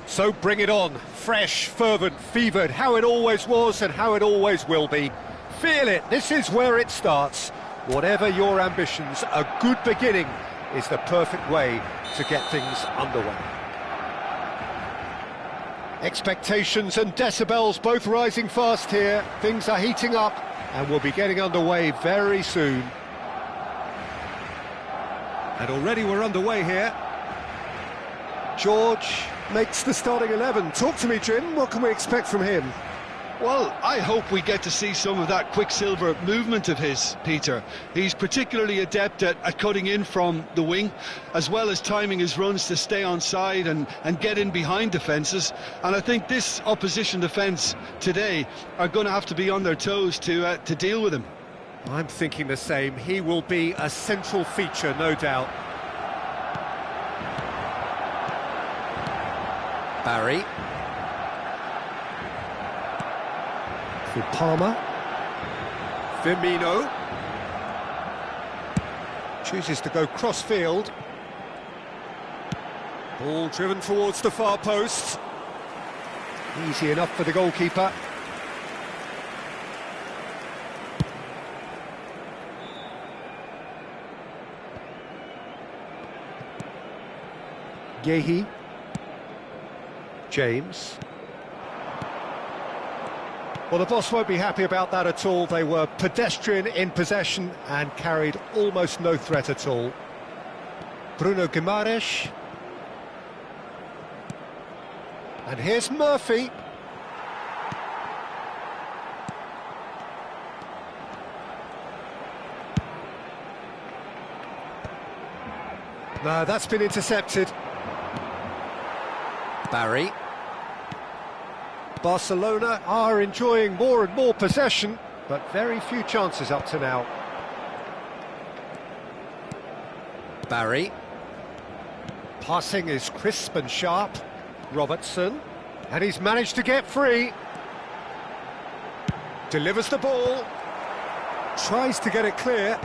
So bring it on, fresh, fervent, fevered, how it always was and how it always will be. Feel it, this is where it starts. Whatever your ambitions, a good beginning is the perfect way to get things underway. Expectations and decibels both rising fast here. Things are heating up and we'll be getting underway very soon. And already we're underway here. George makes the starting 11. Talk to me, Jim. What can we expect from him? Well, I hope we get to see some of that quicksilver movement of his, Peter. He's particularly adept at cutting in from the wing, as well as timing his runs to stay on side and get in behind defences. And I think this opposition defence today are going to have to be on their toes to deal with him. I'm thinking the same. He will be a central feature, no doubt. Barry. For Palmer. Firmino. Chooses to go cross-field. Ball driven towards the far post. Easy enough for the goalkeeper. Yehi. James. Well, the boss won't be happy about that at all. They were pedestrian in possession and carried almost no threat at all. Bruno Guimaraes. And here's Murphy. No, that's been intercepted. Barry. Barcelona are enjoying more and more possession, but very few chances up to now. Barry. Passing is crisp and sharp. Robertson. And he's managed to get free. Delivers the ball. Tries to get it clear.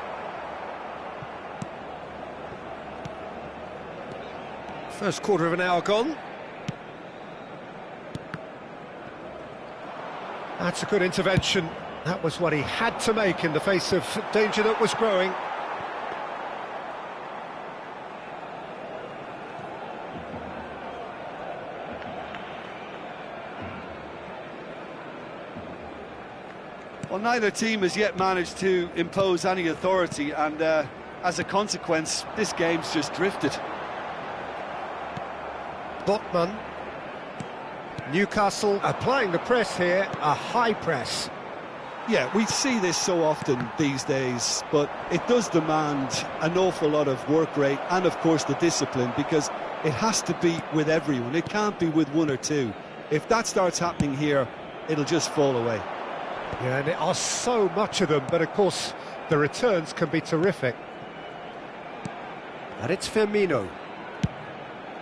First quarter of an hour gone. That's a good intervention. That was what he had to make in the face of danger that was growing. Well, neither team has yet managed to impose any authority, and as a consequence, this game's just drifted. Botman. Newcastle applying the press here, a high press. Yeah, we see this so often these days, but it does demand an awful lot of work rate and, of course, the discipline, because it has to be with everyone. It can't be with one or two. If that starts happening here, it'll just fall away. Yeah, and there are so much of them, but of course the returns can be terrific. And it's Firmino.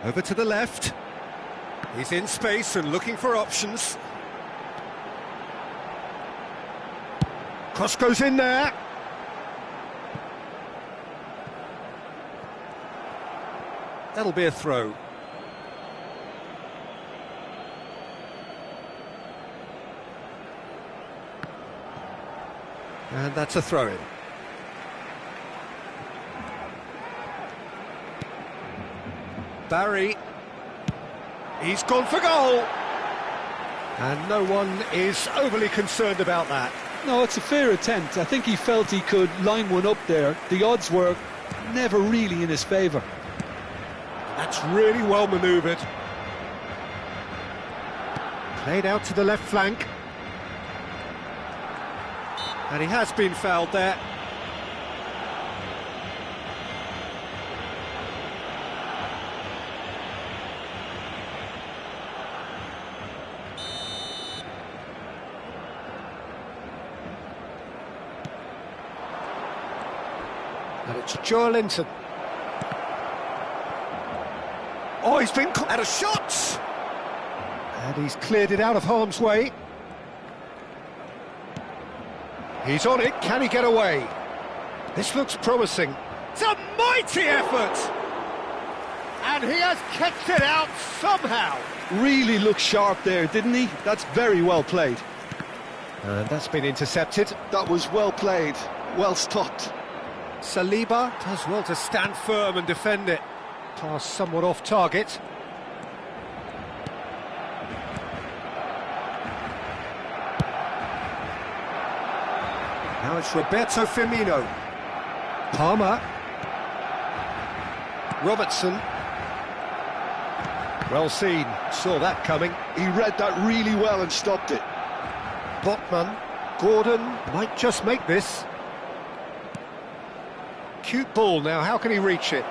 Over to the left. He's in space and looking for options. Cross goes in there. That'll be a throw. And that's a throw-in. Barry. He's gone for goal. And no one is overly concerned about that. No, it's a fair attempt. I think he felt he could line one up there. The odds were never really in his favour. That's really well manoeuvred. Played out to the left flank. And he has been fouled there. And it's Joelinton. Oh, he's been caught out of shots! And he's cleared it out of harm's way. He's on it, can he get away? This looks promising. It's a mighty effort! And he has kept it out somehow. Really looked sharp there, didn't he? That's very well played. And that's been intercepted. That was well played, well stopped. Saliba does well to stand firm and defend it. Pass somewhat off target. Now it's Roberto Firmino. Palmer. Robertson. Well seen, saw that coming. He read that really well and stopped it. Botman. Gordon might just make this. Cute ball now, how can he reach it?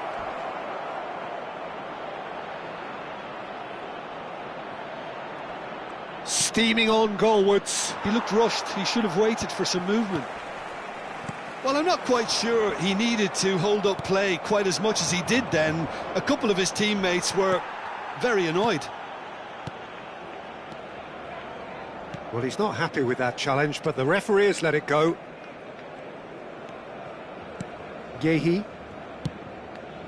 Steaming on goalwards. He looked rushed, he should have waited for some movement. Well, I'm not quite sure he needed to hold up play quite as much as he did then. A couple of his teammates were very annoyed. Well, he's not happy with that challenge, but the referee has let it go. Yehi.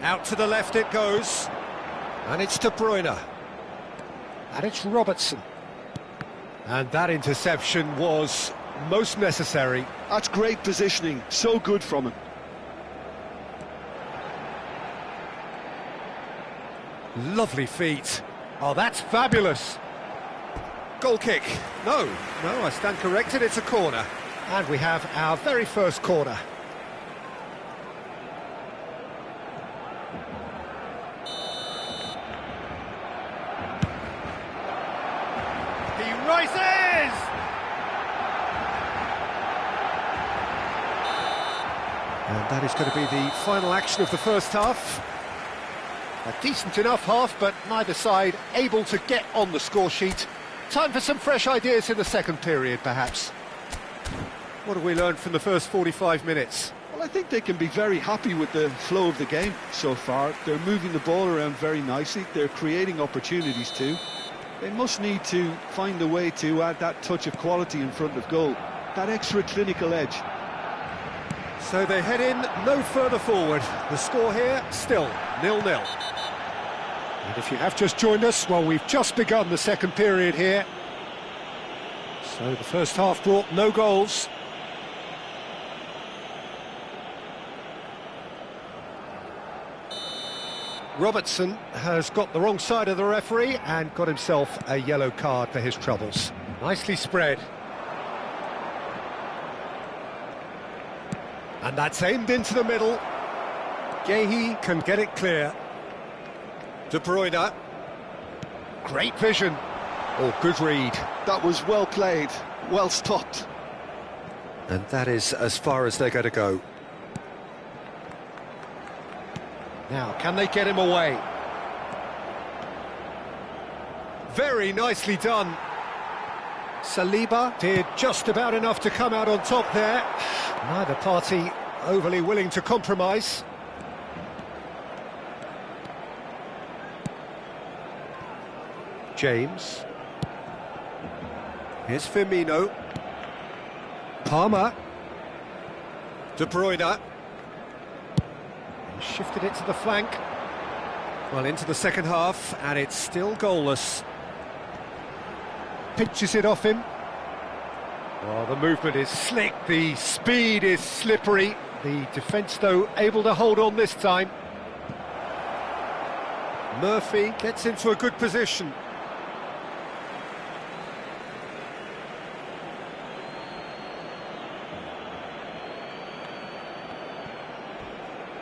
Out to the left it goes. And it's De Bruyne. And it's Robertson. And that interception was most necessary. That's great positioning, so good from him. Lovely feet. Oh, that's fabulous. Goal kick. No, I stand corrected, it's a corner. And we have our very first corner. He rises! And that is going to be the final action of the first half. A decent enough half, but neither side able to get on the score sheet. Time for some fresh ideas in the second period, perhaps. What have we learned from the first 45 minutes? Well, I think they can be very happy with the flow of the game so far. They're moving the ball around very nicely. They're creating opportunities too. They must need to find a way to add that touch of quality in front of goal, that extra clinical edge. So they head in no further forward. The score here, still 0-0. And if you have just joined us, well, we've just begun the second period here. So the first half brought no goals. Robertson has got the wrong side of the referee and got himself a yellow card for his troubles. Nicely spread. And that's aimed into the middle. Gehi can get it clear. De Bruyne. Great vision. Oh, good read. That was well played, well stopped. And that is as far as they're going to go. Now, can they get him away? Very nicely done. Saliba did just about enough to come out on top there. Neither party overly willing to compromise. James. Here's Firmino. Palmer. De Bruyne. Shifted it to the flank. Well, into the second half, and it's still goalless. Pinches it off him. Well, the movement is slick, the speed is slippery. The defence, though, able to hold on this time. Murphy gets into a good position.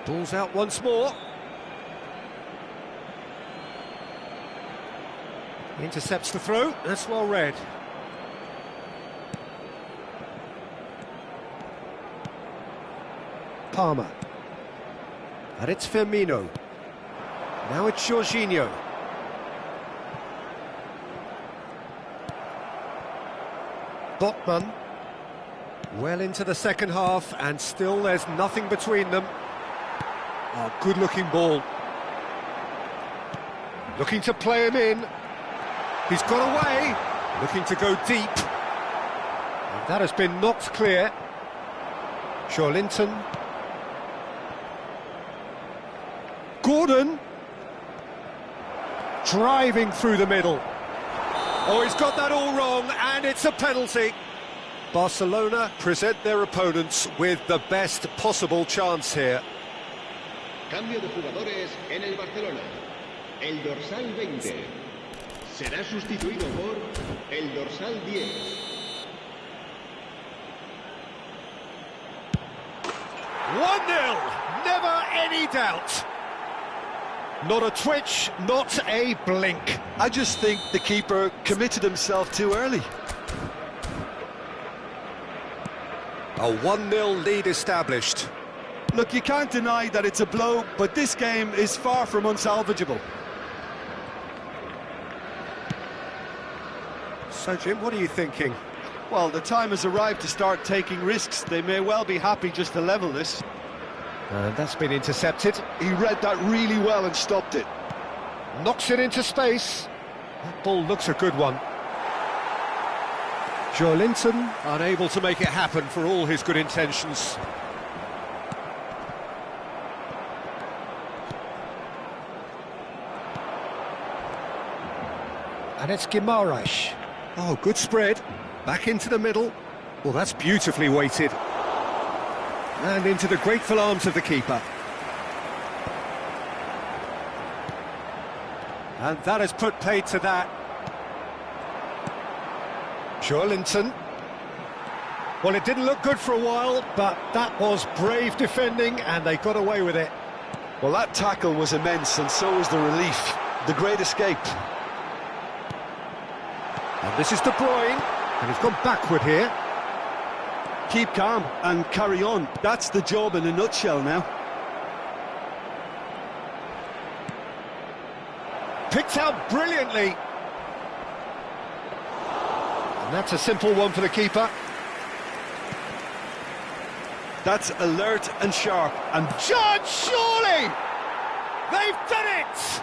Ball's out once more. Intercepts the throw, that's well read. Palmer. And it's Firmino. Now it's Jorginho. Botman. Well into the second half, and still there's nothing between them. Oh, good-looking ball. Looking to play him in. He's got away. Looking to go deep. And that has been knocked clear. Joelinton. Gordon. Driving through the middle. Oh, he's got that all wrong, and it's a penalty. Barcelona present their opponents with the best possible chance here. Cambio de jugadores en el Barcelona. El dorsal 20 será sustituido por el dorsal 10. One-nil, never any doubt. Not a twitch, not a blink. I just think the keeper committed himself too early. A 1-0 lead established. Look, you can't deny that it's a blow, but this game is far from unsalvageable. So, Jim, what are you thinking? Well, the time has arrived to start taking risks. They may well be happy just to level this. And that's been intercepted. He read that really well and stopped it. Knocks it into space. That ball looks a good one. Joelinton unable to make it happen for all his good intentions. And it's Guimaraes. Oh, good spread. Back into the middle. Well, that's beautifully weighted. And into the grateful arms of the keeper. And that has put paid to that. Joelinton. Well, it didn't look good for a while, but that was brave defending, and they got away with it. Well, that tackle was immense, and so was the relief. The great escape. And this is De Bruyne, and he's gone backward here. Keep calm and carry on. That's the job in a nutshell now. Picked out brilliantly. And that's a simple one for the keeper. That's alert and sharp. And Judge, surely! They've done it!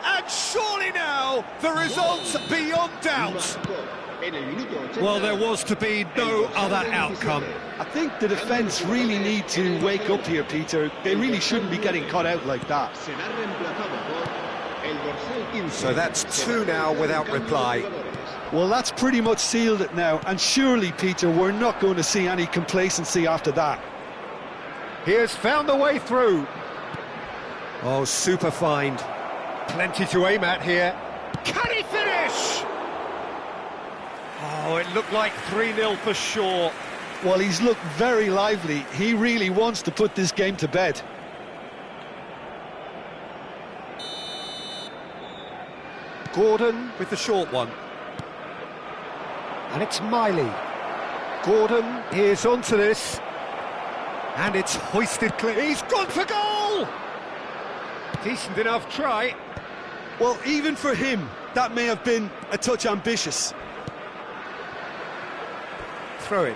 And surely now, the result's beyond doubt. Well, there was to be no other outcome. I think the defence really need to wake up here, Peter. They really shouldn't be getting caught out like that. So that's two now without reply. Well, that's pretty much sealed it now. And surely, Peter, we're not going to see any complacency after that. He has found the way through. Oh, super find. Plenty to aim at here. Can he finish? Oh, it looked like 3-0 for sure. Well, he's looked very lively. He really wants to put this game to bed. Gordon with the short one. And it's Miley. Gordon is onto this. And it's hoisted clear. He's gone for goal! Decent enough try. Well, even for him, that may have been a touch ambitious. Throw in.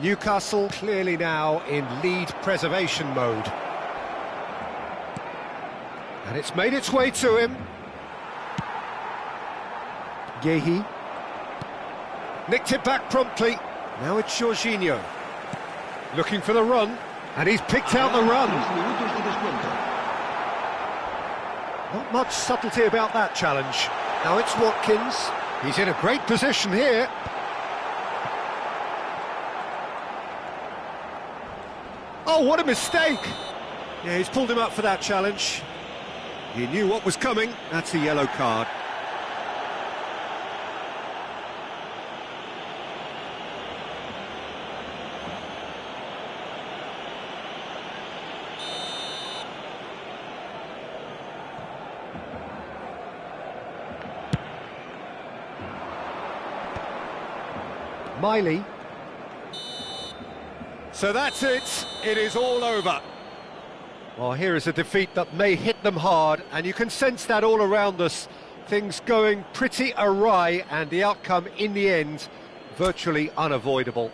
Newcastle clearly now in lead preservation mode. And it's made its way to him. Yehi. Nicked it back promptly. Now it's Jorginho. Looking for the run. And he's picked out the run. Not much subtlety about that challenge. Now it's Watkins. He's in a great position here. Oh, what a mistake! Yeah, he's pulled him up for that challenge. He knew what was coming. That's a yellow card. Miley. So that's it. It is all over. Well, here is a defeat that may hit them hard, and you can sense that all around us. Things going pretty awry, and the outcome in the end virtually unavoidable.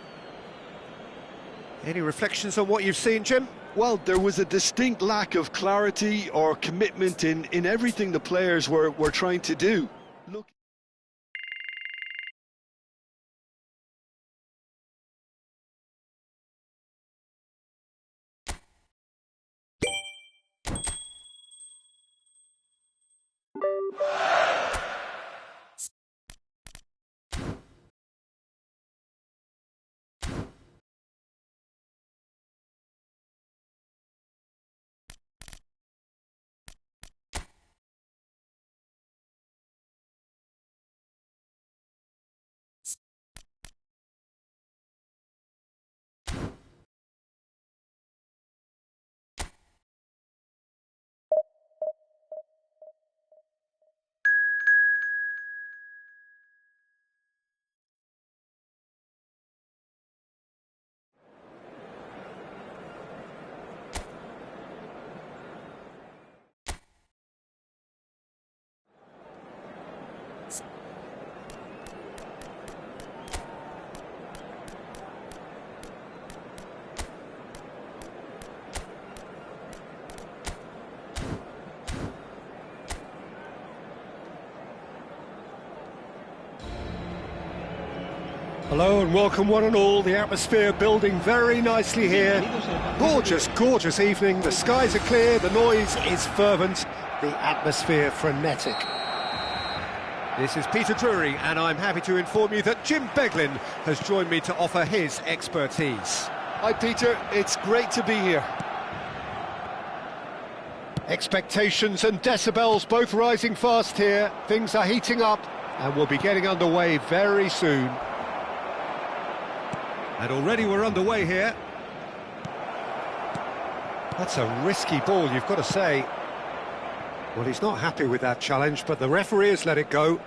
Any reflections on what you've seen, Jim? Well, there was a distinct lack of clarity or commitment in everything the players were trying to do. Look. Hello and welcome one and all. The atmosphere building very nicely here. Gorgeous, gorgeous evening. The skies are clear, the noise is fervent, the atmosphere frenetic. This is Peter Drury, and I'm happy to inform you that Jim Beglin has joined me to offer his expertise. Hi, Peter. It's great to be here. Expectations and decibels both rising fast here. Things are heating up, and we'll be getting underway very soon. And already we're underway here. That's a risky ball, you've got to say. Well, he's not happy with that challenge, but the referee has let it go.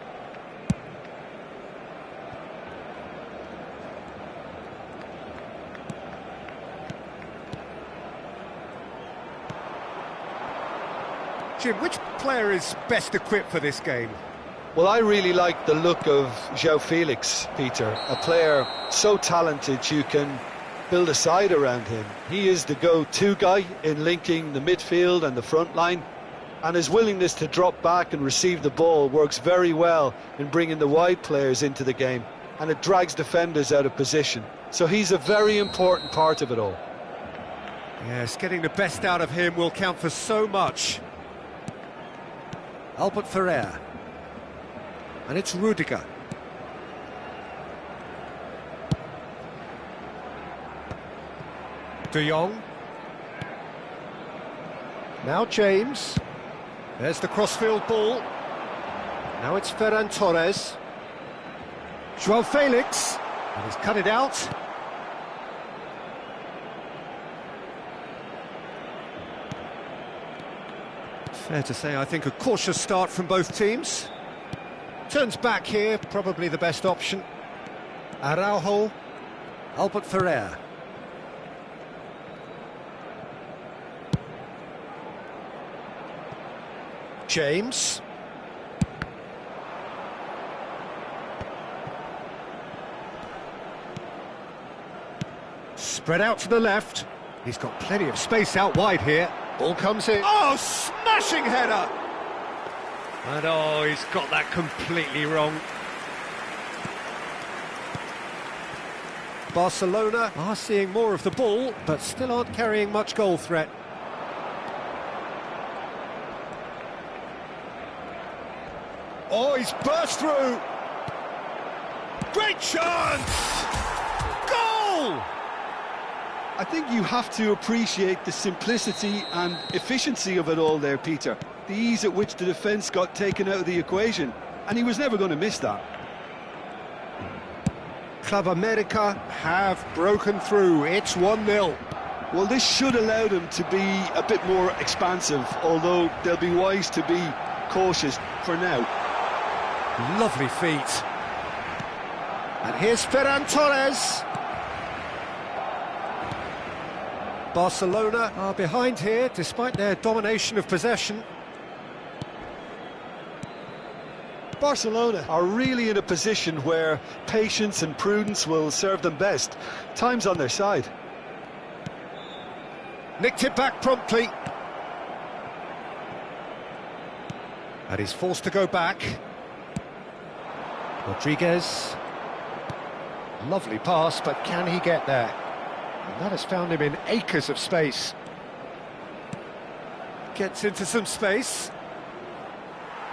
Jim, which player is best equipped for this game? Well, I really like the look of João Felix, Peter. A player so talented you can build a side around him. He is the go-to guy in linking the midfield and the front line, and his willingness to drop back and receive the ball works very well in bringing the wide players into the game, and it drags defenders out of position. So he's a very important part of it all. Yes, getting the best out of him will count for so much. Albert Ferrer. And it's Rudiger. De Jong. Now James. There's the crossfield ball. Now it's Ferran Torres. Joao Felix. And he's cut it out. Fair to say, I think, a cautious start from both teams. Turns back here, probably the best option. Araujo, Albert Ferrer. James. Spread out to the left. He's got plenty of space out wide here. Ball comes in. Oh, smashing header! And oh, he's got that completely wrong. Barcelona are seeing more of the ball, but still aren't carrying much goal threat. Oh, he's burst through! Great chance! Goal! I think you have to appreciate the simplicity and efficiency of it all there, Peter. The ease at which the defence got taken out of the equation, and he was never going to miss that. Club America have broken through. It's 1-0. Well, this should allow them to be a bit more expansive, although they'll be wise to be cautious for now. Lovely feet. And here's Ferran Torres. Barcelona are behind here, despite their domination of possession. Barcelona are really in a position where patience and prudence will serve them best. Time's on their side. Nicked it back promptly. And he's forced to go back. Rodriguez. Lovely pass, but can he get there? And that has found him in acres of space. Gets into some space.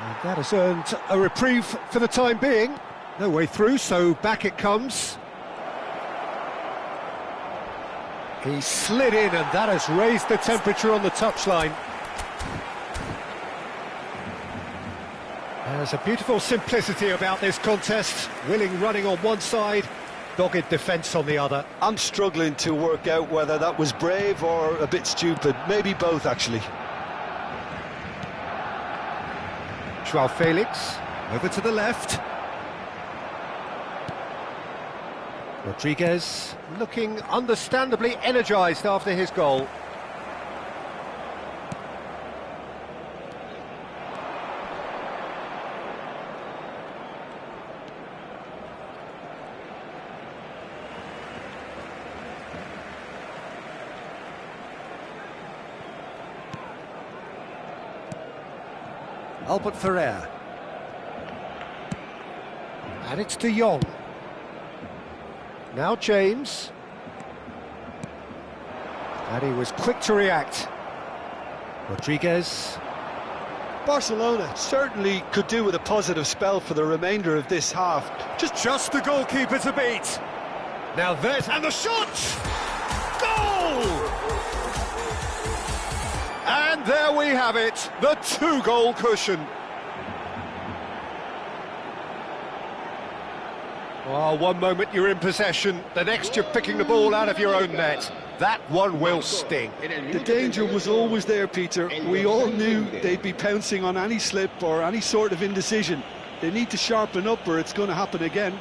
And that has earned a reprieve for the time being. No way through, so back it comes. He slid in, and that has raised the temperature on the touchline. There's a beautiful simplicity about this contest. Willing running on one side, dogged defence on the other. I'm struggling to work out whether that was brave or a bit stupid. Maybe both, actually. Joao Felix, over to the left. Rodriguez, looking understandably energised after his goal. Albert Ferrer. And it's De Jong. Now James. And he was quick to react. Rodriguez. Barcelona certainly could do with a positive spell for the remainder of this half. Just the goalkeeper to beat. Now there's... and the shot! Goal! And there we have it, the two-goal cushion. Oh, one moment you're in possession, the next you're picking the ball out of your own net. That one will sting. The danger was always there, Peter. We all knew they'd be pouncing on any slip or any sort of indecision. They need to sharpen up or it's going to happen again.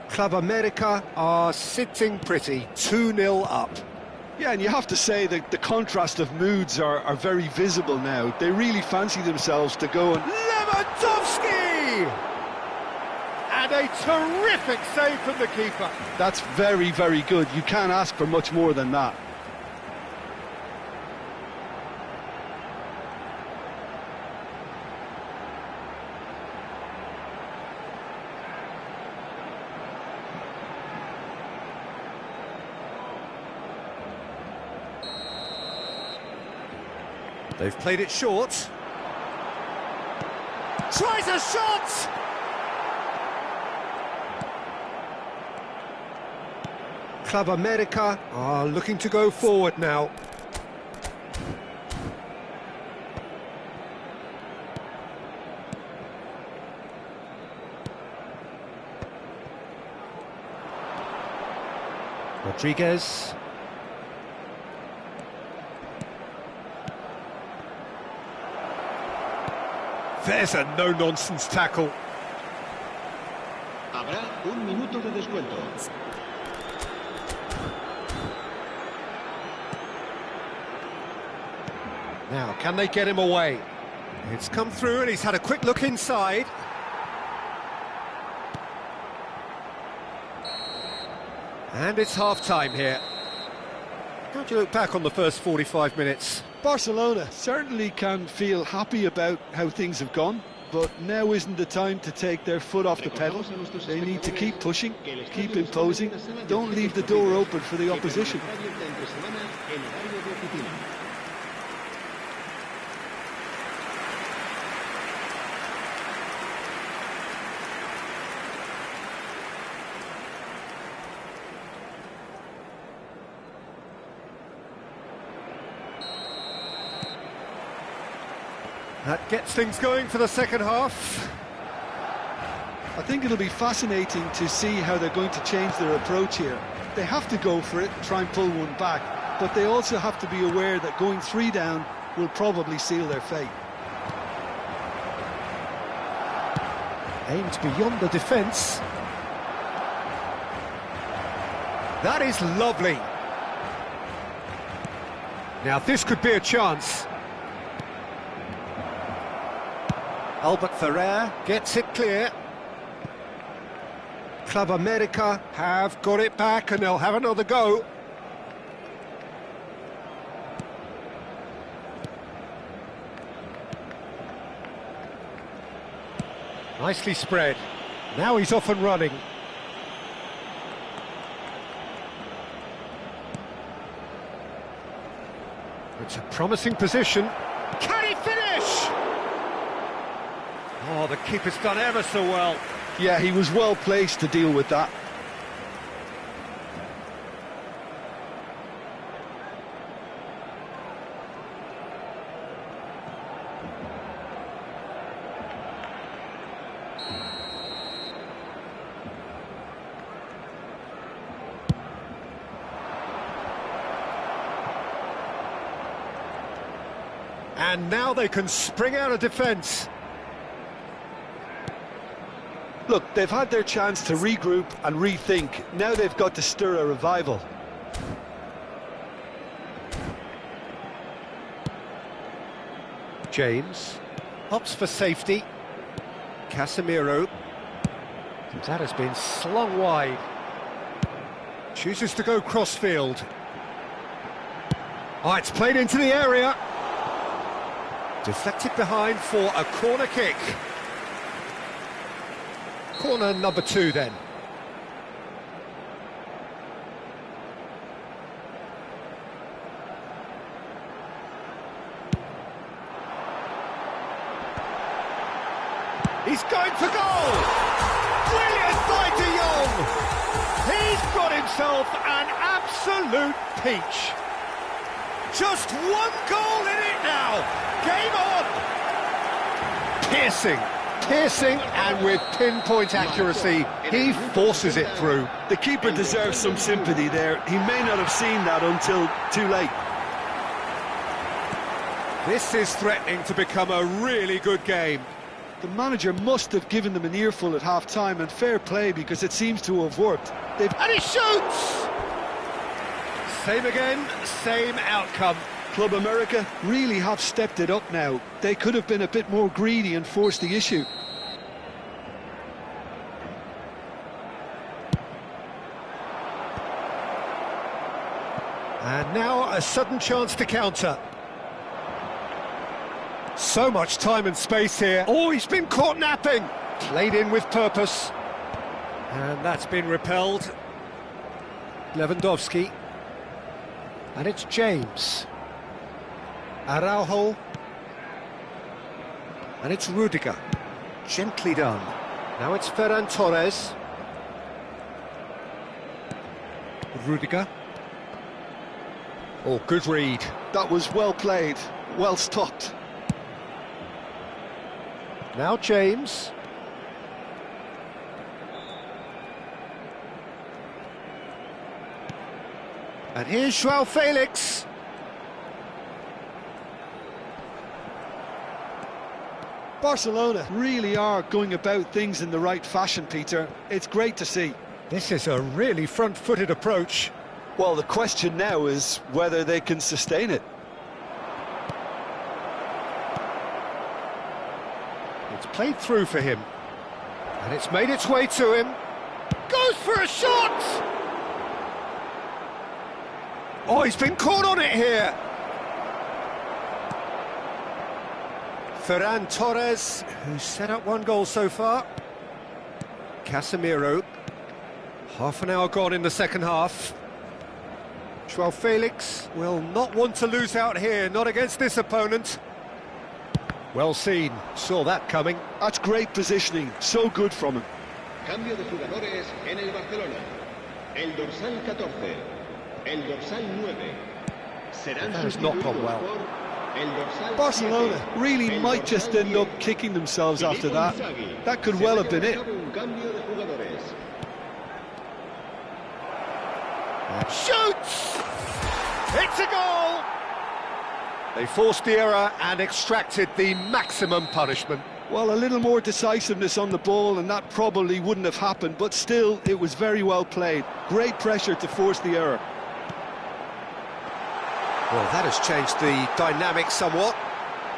Club America are sitting pretty, 2-0 up. Yeah, and you have to say that the contrast of moods are very visible now. They really fancy themselves to go and... Lewandowski! And a terrific save from the keeper. That's very, very good. You can't ask for much more than that. They've played it short. Tries a shot! Club America are looking to go forward now. Rodriguez. There's a no-nonsense tackle. Habrá un minuto de descuento. Now, can they get him away? It's come through and he's had a quick look inside. And it's half-time here. How do you look back on the first 45 minutes? Barcelona certainly can feel happy about how things have gone, but now isn't the time to take their foot off the pedal. They need to keep pushing, keep imposing, don't leave the door open for the opposition. That gets things going for the second half. I think it'll be fascinating to see how they're going to change their approach here. They have to go for it, try and pull one back, but they also have to be aware that going 3 down will probably seal their fate. Aimed beyond the defence. That is lovely. Now this could be a chance. Albert Ferrer gets it clear. Club America have got it back and they'll have another go. Nicely spread. Now he's off and running. It's a promising position. Can he finish? Oh, the keeper's done ever so well. Yeah, he was well placed to deal with that. And now they can spring out of defence. Look, they've had their chance to regroup and rethink. Now they've got to stir a revival. James opts for safety. Casemiro. That has been slung wide. Chooses to go crossfield. Oh, it's played into the area. Deflected behind for a corner kick. Corner number 2 then. He's going for goal! Brilliant by De Jong! He's got himself an absolute peach. Just 1 goal in it now. Game on! Piercing, and with pinpoint accuracy, he forces it through. The keeper deserves some sympathy there. He may not have seen that until too late. This is threatening to become a really good game. The manager must have given them an earful at half-time, and fair play because it seems to have worked. And he shoots! Same again, same outcome. Club America really have stepped it up now. They could have been a bit more greedy and forced the issue. And now a sudden chance to counter. So much time and space here. Oh, he's been caught napping. Played in with purpose. And that's been repelled. Lewandowski. And it's James. Araujo. And it's Rudiger. Gently done. Now it's Ferran Torres. Rudiger. Oh, good read. That was well played, well stopped. Now James. And here's Joao Felix. Barcelona really are going about things in the right fashion, Peter. It's great to see. This is a really front-footed approach. Well, the question now is whether they can sustain it. It's played through for him. And it's made its way to him. Goes for a shot! Oh, he's been caught on it here. Ferran Torres, who's set up one goal so far. Casemiro. Half an hour gone in the second half. Joao Felix will not want to lose out here, not against this opponent. Well seen, saw that coming. That's great positioning, so good from him. Cambio de jugadores en el Barcelona. El dorsal 14, el dorsal 9. Serán That has not gone well. por el dorsal Barcelona 7, really el might just dorsal end up 10. kicking themselves after that. Inzaghi. That could Se well va have been a it. llevar un cambio de jugadores. Shoots! It's a goal! They forced the error and extracted the maximum punishment. Well, a little more decisiveness on the ball and that probably wouldn't have happened, but still, it was very well played. Great pressure to force the error. Well, that has changed the dynamic somewhat.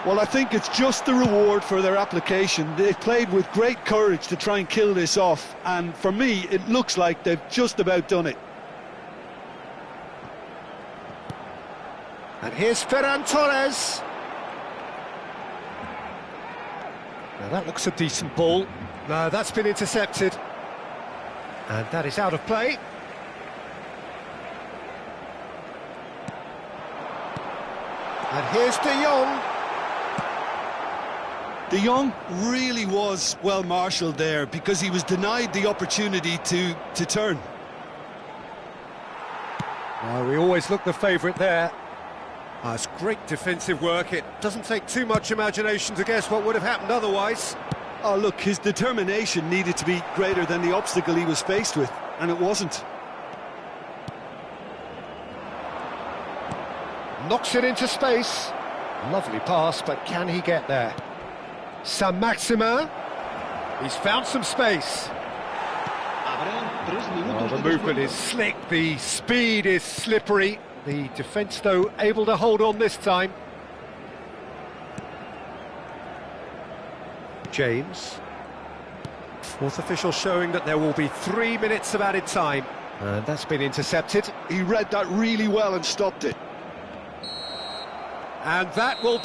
Well, I think it's just the reward for their application. They've played with great courage to try and kill this off, and for me, it looks like they've just about done it. And here's Ferran Torres. Now that looks a decent ball. No, that's been intercepted. And that is out of play. And here's De Jong. De Jong really was well marshalled there because he was denied the opportunity to turn. We always look the favourite there. It's great defensive work. It doesn't take too much imagination to guess what would have happened otherwise. Oh, look, his determination needed to be greater than the obstacle he was faced with, and it wasn't. Knocks it into space. Lovely pass, but can he get there? Saint-Maximin. He's found some space. Habrá 3 minutos Oh, the de movement descuento. is slick, the speed is slippery. The defence, though, able to hold on this time. James. Fourth official showing that there will be 3 minutes of added time. And that's been intercepted. He read that really well and stopped it. And that will be